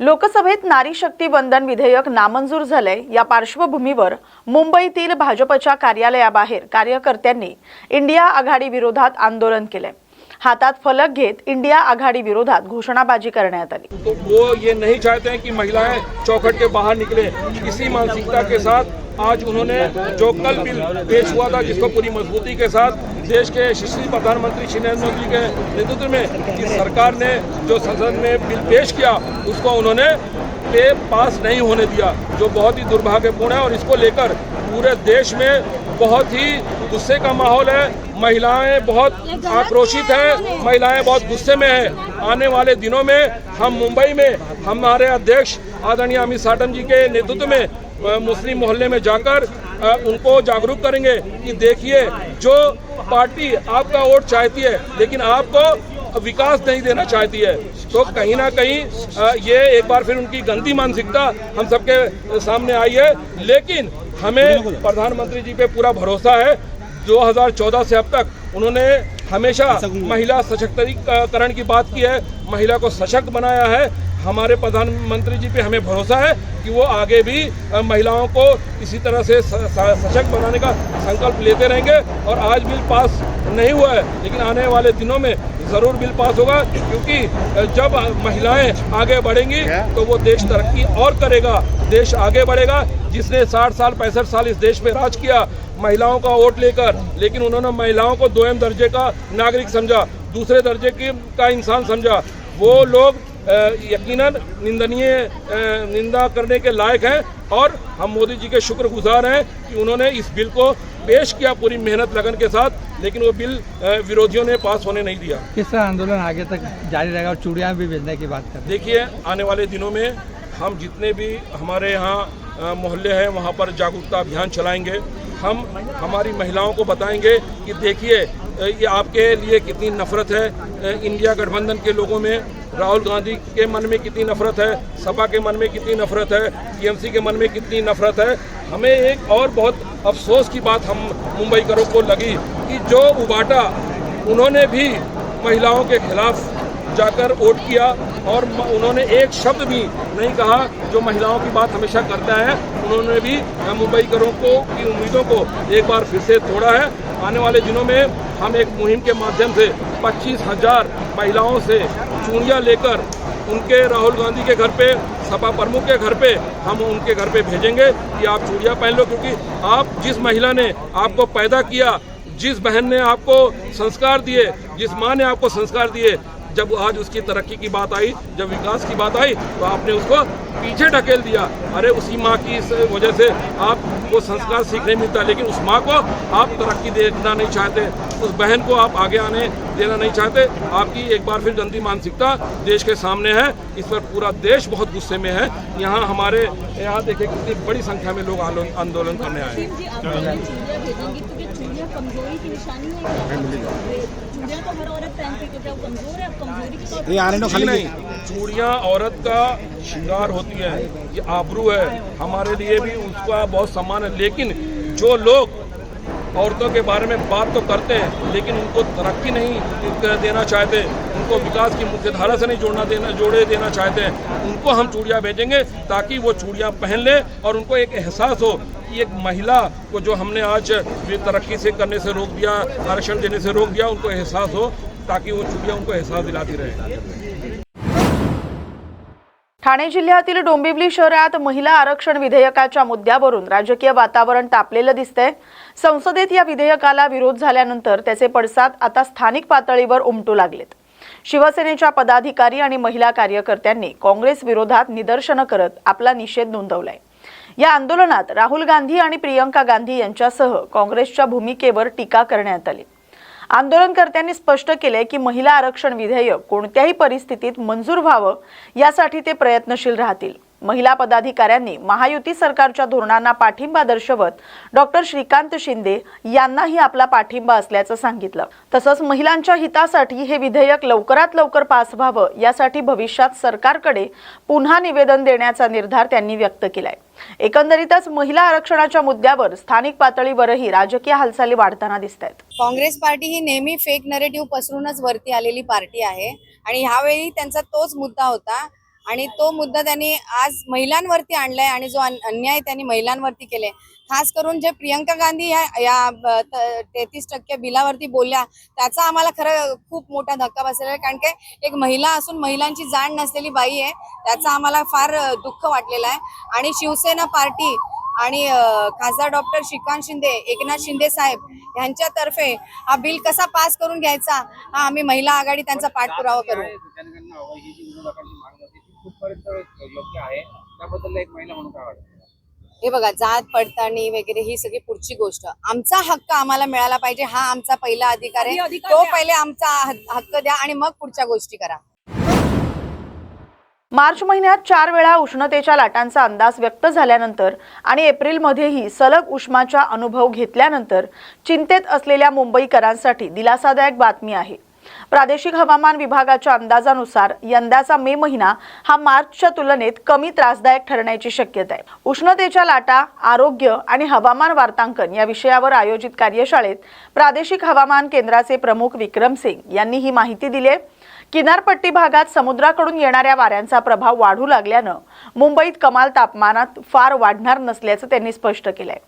लोकसभेत नारी शक्ती वंदन विधेयक नामंजूर झाले। या पार्श्वभूमीवर मुंबईतील भाजपच्या कार्यालयाबाहेर कार्यकर्त्यांनी इंडिया आघाडी विरोधात आंदोलन केले। हातात फलक घेत इंडिया आघाड़ी विरोधात घोषणाबाजी करण्यात आली। तो वो ये नहीं चाहते हैं कि महिलाएं चौखट के बाहर निकले। इसी मानसिकता के साथ आज उन्होंने जो कल बिल पेश हुआ था, जिसको पूरी मजबूती के साथ देश के यशस्वी प्रधानमंत्री श्री नरेंद्र मोदी के नेतृत्व में इस सरकार ने जो संसद में बिल पेश किया, उसको उन्होंने पास नहीं होने दिया, जो बहुत ही दुर्भाग्यपूर्ण है। और इसको लेकर पूरे देश में बहुत ही गुस्से का माहौल है। महिलाएं बहुत आक्रोशित हैं, महिलाएं बहुत गुस्से में हैं। आने वाले दिनों में हम मुंबई में हमारे अध्यक्ष आदरणीय अमित साटम जी के नेतृत्व में मुस्लिम मोहल्ले में जाकर उनको जागरूक करेंगे कि देखिए, जो पार्टी आपका वोट चाहती है लेकिन आपको विकास नहीं देना चाहती है, तो कहीं ना कहीं ये एक बार फिर उनकी गंदी मानसिकता हम सबके सामने आई है। लेकिन हमें प्रधानमंत्री जी पे पूरा भरोसा है। 2014 से अब तक उन्होंने हमेशा महिला सशक्तिकरण की बात की है, महिला को सशक्त बनाया है। हमारे प्रधानमंत्री जी पे हमें भरोसा है कि वो आगे भी महिलाओं को इसी तरह से सशक्त बनाने का संकल्प लेते रहेंगे। और आज बिल पास नहीं हुआ है, लेकिन आने वाले दिनों में ज़रूर बिल पास होगा, क्योंकि जब महिलाएं आगे बढ़ेंगी तो वो देश तरक्की और करेगा, देश आगे बढ़ेगा। जिसने 60 साल 65 साल इस देश में राज किया महिलाओं का वोट लेकर, लेकिन उन्होंने महिलाओं को दोयम दर्जे का नागरिक समझा, दूसरे दर्जे का इंसान समझा, वो लोग यकीनन निंदा करने के लायक हैं। और हम मोदी जी के शुक्रगुजार हैं कि उन्होंने इस बिल को पेश किया पूरी मेहनत लगन के साथ, लेकिन वो बिल विरोधियों ने पास होने नहीं दिया। किस तरह आंदोलन आगे तक जारी रहेगा और चूड़ियाँ भी भेजने की बात करें? देखिए, आने वाले दिनों में हम जितने भी हमारे यहाँ मोहल्ले हैं वहाँ पर जागरूकता अभियान चलाएंगे। हम हमारी महिलाओं को बताएंगे कि देखिए, ये आपके लिए कितनी नफरत है, इंडिया गठबंधन के लोगों में, राहुल गांधी के मन में कितनी नफरत है, सपा के मन में कितनी नफरत है, टीएमसी के मन में कितनी नफरत है। हमें एक और बहुत अफसोस की बात हम मुंबईकरों को लगी कि जो उबाटा उन्होंने भी महिलाओं के खिलाफ जाकर वोट किया और उन्होंने एक शब्द भी नहीं कहा जो महिलाओं की बात हमेशा करता है। उन्होंने भी मुंबईकरों को की उम्मीदों को एक बार फिर से तोड़ा है। आने वाले दिनों में हम एक मुहिम के माध्यम से 25,000 महिलाओं से चूड़ियाँ लेकर उनके राहुल गांधी के घर पे, सपा प्रमुख के घर पे, हम उनके घर पे भेजेंगे कि आप चूड़ियाँ पहन लो, क्योंकि आप जिस महिला ने आपको पैदा किया, जिस बहन ने आपको संस्कार दिए, जिस माँ ने आपको संस्कार दिए, जब आज उसकी तरक्की की बात आई, जब विकास की बात आई, तो आपने उसको पीछे ढकेल दिया। अरे उसी माँ की वजह से आपको संस्कार सीखने मिलता है, लेकिन उस माँ को आप तरक्की देखना नहीं चाहते, उस बहन को आप आगे आने देना नहीं चाहते। आपकी एक बार फिर गंदी मानसिकता देश के सामने है। इस पर पूरा देश बहुत गुस्से में है। यहाँ हमारे यहाँ देखिए कितनी बड़ी संख्या में लोग आंदोलन करने आए हैं। नहीं, चूड़ियाँ औरत का श्रृंगार होती है, ये आबरू है, हमारे लिए भी उसका बहुत सम्मान है। लेकिन जो लोग औरतों के बारे में बात तो करते हैं, लेकिन उनको तरक्की नहीं देना चाहते, उनको विकास की मुख्य धारा से नहीं जोड़े देना चाहते हैं, उनको हम चूड़ियाँ भेजेंगे ताकि वो चूड़ियाँ पहन ले और उनको एक एहसास हो कि एक महिला को जो हमने आज तरक्की से करने से रोक दिया, आरक्षण देने से रोक दिया, उनको एहसास हो, ताकि वो चूड़ियाँ उनको एहसास दिलाती रहे। ठाणे जिल्ह्यातील डोंबिवली शहरात महिला आरक्षण विधेयकाच्या मुद्द्यावरून राजकीय वातावरण तापलेलं दिसतंय। संसदेत या विधेयकाला विरोध झाल्यानंतर त्याचे पडसाद आता स्थानिक पातळीवर उमटू लागलेत। शिवसेनेच्या पदाधिकारी आणि महिला कार्यकर्त्यांनी काँग्रेस विरोधात निदर्शनं करत आपला निषेध नोंदवलाय। या आंदोलनात राहुल गांधी आणि प्रियंका गांधी यांच्यासह काँग्रेसच्या भूमिकेवर टीका करण्यात आली। आंदोलनकर्त्यांनी स्पष्ट केले की महिला आरक्षण विधेयक कोणत्याही परिस्थितीत मंजूर व्हावं यासाठी ते प्रयत्नशील राहतील। महिला पदाधिकाऱ्यांनी महायुती सरकारच्या धोरणांना पाठिंबा दर्शवत डॉक्टर श्रीकांत शिंदे यांनाही आपला पाठिंबा असल्याचं सांगितलं। तसंच महिलांच्या हितासाठी हे विधेयक लवकरात लवकर पास व्हावं यासाठी भविष्यात सरकारकडे पुन्हा निवेदन देण्याचा निर्धार त्यांनी व्यक्त केलाय। एकंदरीतच महिला आरक्षणाच्या मुद्द्यावर स्थानिक पातळीवरही राजकीय हालचाली वाढताना दिसतात। काँग्रेस पार्टी ही नेहमी फेक नरेटिव्ह पसरूनच वरती आलेली पार्टी आहे आणि ह्यावेळी त्यांचा तोच मुद्दा होता आणि तो मुद्दा त्यांनी आज महिलांवरती आणलाय आणि जो अन्याय त्यांनी महिलांवरती केले, खास करून जे प्रियंका गांधी या 33% बिलावरती बोलल्या, त्याचा आम्हाला खरं खूप मोठा धक्का बसलेला आहे. कारण की एक महिला असून महिलांची जाण नसलेली बाई आहे, त्याचा आम्हाला फार दुःख वाटलेलं आहे. आणि शिवसेना पार्टी आणि खासदार डॉक्टर श्रीकांत शिंदे, एकनाथ शिंदे साहेब यांच्यातर्फे हा बिल कसा पास करून घ्यायचा, हा आम्ही महिला आघाडी त्यांचा पाठपुरावा करू. हे बघा, जात पडताळणी वगैरे ही सगळी पुढची गोष्ट. आमचा हक्क आम्हाला मिळाला पाहिजे, हा आमचा पहिला अधिकार आहे. तो पहिले आमचा हक्क द्या आणि मग पुढच्या गोष्टी करा. मार्च महिन्यात 4 वेळा उष्णतेच्या लाटांचा अंदाज व्यक्त झाल्यानंतर आणि एप्रिलमध्येही सलग उष्माचा अनुभव घेतल्यानंतर चिंतेत असलेल्या मुंबईकरांसाठी दिलासादायक बातमी आहे. प्रादेशिक हवामान विभागाच्या अंदाजानुसार यंदाचा मे महिना हा मार्चच्या तुलनेत कमी त्रासदायक ठरण्याची शक्यता आहे. उष्णतेच्या लाटा, आरोग्य आणि हवामान वार्तांकन या विषयावर आयोजित कार्यशाळेत प्रादेशिक हवामान केंद्राचे प्रमुख विक्रम सिंग यांनी ही माहिती दिली आहे. किनारपट्टी भागात समुद्राकडून येणाऱ्या वाऱ्यांचा प्रभाव वाढू लागल्यानं मुंबईत कमाल तापमानात फार वाढणार नसल्याचं त्यांनी स्पष्ट केलंय.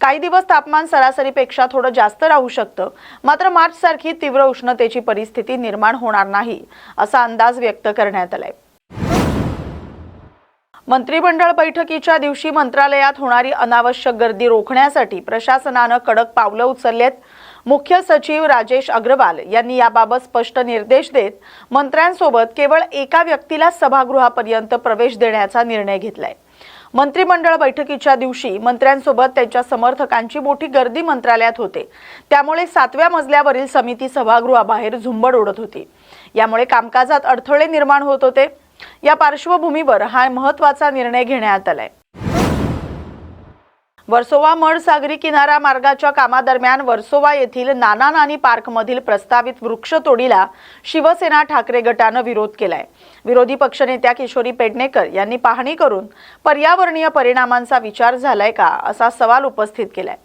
काही दिवस तापमान सरासरीपेक्षा थोडं जास्त राहू शकतं, मात्र मार्च सारखी तीव्र उष्णतेची परिस्थिती निर्माण होणार नाही असा अंदाज व्यक्त करण्यात आलाय. मंत्रिमंडळ बैठकीच्या दिवशी मंत्रालयात होणारी अनावश्यक गर्दी रोखण्यासाठी प्रशासनानं कडक पावलं उचललेत. मुख्य सचिव राजेश अग्रवाल यांनी याबाबत स्पष्ट निर्देश देत मंत्र्यांसोबत केवळ एका व्यक्तीला सभागृहापर्यंत प्रवेश देण्याचा निर्णय घेतलाय. मंत्रिमंडळ बैठकीच्या दिवशी मंत्र्यांसोबत त्यांच्या समर्थकांची मोठी गर्दी मंत्रालयात होते, त्यामुळे 7व्या मजल्यावरील समिती सभागृहाबाहेर झुंबड उडत होती. यामुळे कामकाजात अडथळे निर्माण होत होते. या पार्श्वभूमीवर हा महत्त्वाचा निर्णय घेण्यात आलाय. वर्सोवा मड सागरी किनारा मार्गाच्या कामादरम्यान वर्सोवा येथील नाना नानी पार्कमधील प्रस्तावित वृक्षतोडीला शिवसेना ठाकरे गटानं विरोध केलाय. विरोधी पक्षनेत्या किशोरी पेडणेकर यांनी पाहणी करून पर्यावरणीय परिणामांचा विचार झालाय का असा सवाल उपस्थित केलाय.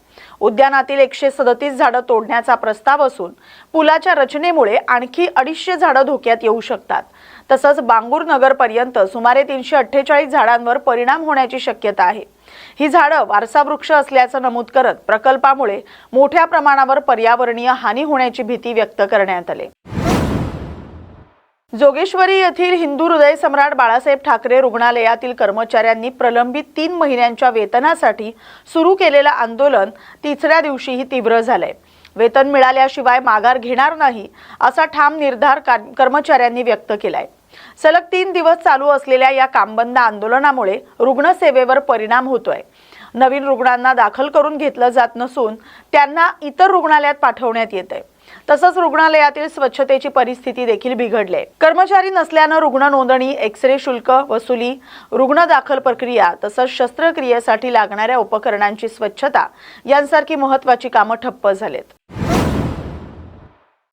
उद्यानातील 137 झाडं तोडण्याचा प्रस्ताव असून पुलाच्या रचनेमुळे आणखी 250 झाडं धोक्यात येऊ शकतात. तसंच बांगूर नगर पर्यंत सुमारे 348 झाडांवर परिणाम होण्याची शक्यता आहे. ही झाडं वारसा वृक्ष असल्याचं नमूद करत प्रकल्पामुळे मोठ्या प्रमाणावर पर्यावरणीय हानी होण्याची भीती व्यक्त करण्यात आली. जोगेश्वरी येथील हिंदू हृदय सम्राट बाळासाहेब ठाकरे रुग्णालयातील कर्मचाऱ्यांनी प्रलंबित 3 महिन्यांच्या वेतनासाठी सुरू केलेलं आंदोलन 3ऱ्या दिवशीही तीव्र झालंय. वेतन मिळाल्याशिवाय माघार घेणार नाही असा ठाम निर्धार कर्मचाऱ्यांनी व्यक्त केलाय. सलग 3 दिवस चालू असलेल्या या कामबंद आंदोलनामुळे रुग्णसेवेवर परिणाम होतोय. नवीन रुग्णांना दाखल करून घेतलं जात नसून त्यांना इतर रुग्णालयात पाठवण्यात येतंय. तसंच रुग्णालयातील स्वच्छतेची परिस्थिती देखील बिघडली आहे. कर्मचारी नसल्यानं रुग्ण नोंदणी, एक्स-रे शुल्क वसुली, रुग्ण दाखल प्रक्रिया तसंच शस्त्रक्रियेसाठी लागणाऱ्या उपकरणांची स्वच्छता यांसारखी महत्त्वाची कामं ठप्प झालेत.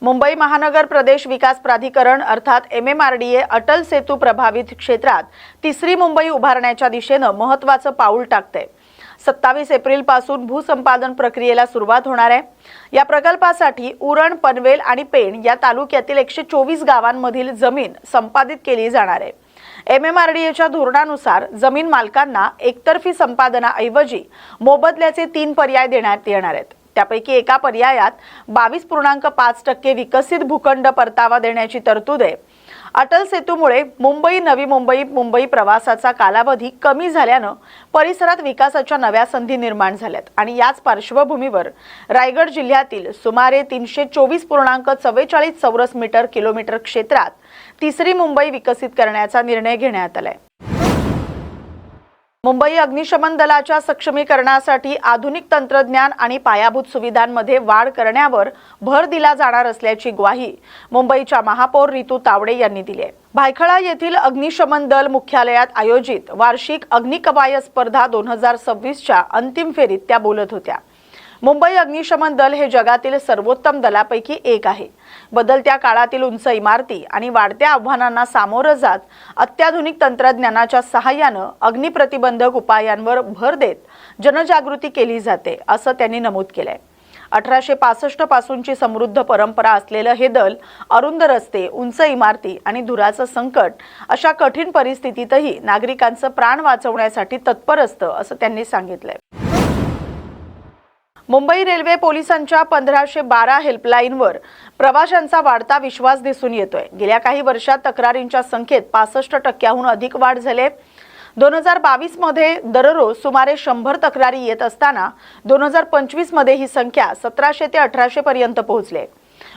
मुंबई महानगर प्रदेश विकास प्राधिकरण अर्थात MMRDA अटल सेतू प्रभावित क्षेत्रात 3री मुंबई उभारण्याच्या दिशेनं महत्त्वाचं पाऊल टाकतंय. 27 एप्रिल पासून भूसंपादन प्रक्रियेला सुरुवात होणार आहे. या प्रकल्पासाठी उरण, पनवेल आणि पेण या तालुक्यातील 124 गावांमधील जमीन संपादित केली जाणार आहे. MMRDAच्या धोरणानुसार जमीन मालकांना एकतर्फी संपादनाऐवजी मोबदल्याचे 3 पर्याय देण्यात येणार आहेत. त्यापैकी एका पर्यायात 22.5% विकसित भूखंड परतावा देण्याची तरतूद आहे. अटल सेतूमुळे मुंबई नवी मुंबई प्रवासाचा कालावधी कमी झाल्यानं परिसरात विकासाच्या नव्या संधी निर्माण झाल्यात आणि याच पार्श्वभूमीवर रायगड जिल्ह्यातील सुमारे 324.44 चौरस किलोमीटर क्षेत्रात 3री मुंबई विकसित करण्याचा निर्णय घेण्यात आलाय. मुंबई अग्निशमन दलाच्या सक्षमीकरणासाठी आधुनिक तंत्रज्ञान आणि पायाभूत सुविधांमध्ये वाढ करण्यावर भर दिला जाणार असल्याची ग्वाही मुंबईच्या महापौर रितू तावडे यांनी दिली आहे. भायखळा येथील अग्निशमन दल मुख्यालयात आयोजित वार्षिक अग्निकवायत स्पर्धा 2026च्या अंतिम फेरीत त्या बोलत होत्या. मुंबई अग्निशमन दल हे जगातील सर्वोत्तम दलापैकी एक आहे. बदलत्या काळातील उंच इमारती आणि वाढत्या आव्हानांना सामोरं जात अत्याधुनिक तंत्रज्ञानाच्या सहाय्यानं अग्निप्रतिबंधक उपायांवर भर देत जनजागृती केली जाते असं त्यांनी नमूद केलंय. 1865 पासूनची समृद्ध परंपरा असलेलं हे दल अरुंद रस्ते, उंच इमारती आणि धुराचं संकट अशा कठीण परिस्थितीतही नागरिकांचं प्राण वाचवण्यासाठी तत्पर असतं असं त्यांनी सांगितलंय. मुंबई रेल्वे पोलिसांच्या 1512 हेल्पलाईनवर प्रवाशांचा वाढता विश्वास दिसून येतोय. गेल्या काही वर्षात तक्रारींच्या संख्येत 65% अधिक वाढ झाली. 2022 मध्ये दररोज सुमारे 100 तक्रारी येत असताना 2025 मध्ये ही संख्या 1700 ते 1800 पर्यंत पोहोचली.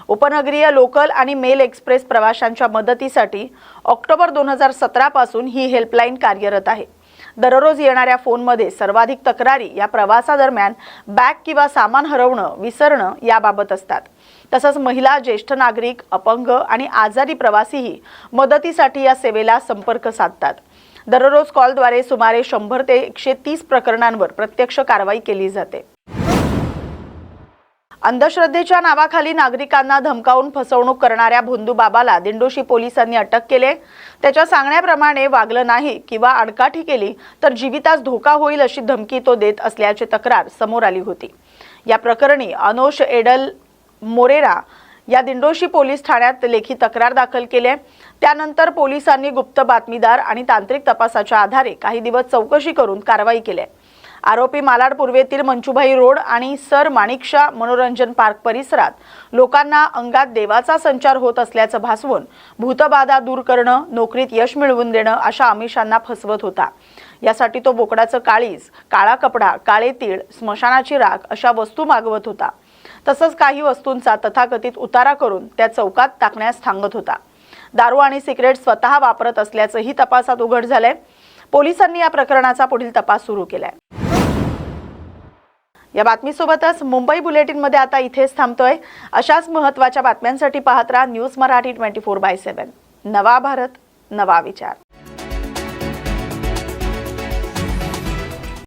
उपनगरीय, लोकल आणि मेल एक्सप्रेस प्रवाशांच्या मदतीसाठी ऑक्टोबर 2017 पासून ही हेल्पलाईन कार्यरत आहे. दररोज येणाऱ्या फोनमध्ये सर्वाधिक तक्रारी या प्रवासादरम्यान बॅग किंवा सामान हरवणं, विसरणं याबाबत असतात. तसंच महिला, ज्येष्ठ नागरिक, अपंग आणि आजारी प्रवासीही मदतीसाठी या सेवेला संपर्क साधतात. दररोज कॉलद्वारे सुमारे 100 ते 130 प्रकरणांवर प्रत्यक्ष कारवाई केली जाते. अंधश्रद्धेच्या नावाखाली नागरिकांना धमकावून फसवणूक करणाऱ्या भोंदूबाबाला दिंडोशी पोलिसांनी अटक केली. त्याच्या सांगण्याप्रमाणे वागलं नाही किंवा आडकाठी केली तर जीवितास धोका होईल अशी धमकी तो देत असल्याची तक्रार समोर आली होती. या प्रकरणी अनोश एडल मोरेरा या दिंडोशी पोलीस ठाण्यात लेखी तक्रार दाखल केली. त्यानंतर पोलिसांनी गुप्त बातमीदार आणि तांत्रिक तपासाच्या आधारे काही दिवस चौकशी करून कारवाई केली. आरोपी मालाड पूर्वेतील मंचुभाई रोड आणि सर माणिकशा मनोरंजन पार्क परिसरात लोकांना अंगात देवाचा संचार होत असल्याचं भासवून भूतबाधा दूर करणं, नोकरीत यश मिळवून देणं अशा आमिषांना फसवत होता. यासाठी तो बोकडाचं काळीज, काळा कपडा, काळे तीळ, स्मशानाची राख अशा वस्तू मागवत होता. तसंच काही वस्तूंचा तथाकथित उतारा करून त्या चौकात टाकण्यास सांगत होता. दारू आणि सिगरेट स्वतः वापरत असल्याचंही तपासात उघड झालंय. पोलिसांनी या प्रकरणाचा पुढील तपास सुरू केलाय. या बातमीसोबतच मुंबई बुलेटिनमध्ये आता इथेच थांबतोय. अशाच महत्त्वाच्या बातम्यांसाठी पाहत राहा न्यूज मराठी 24/7. नवा भारत, नवा विचार.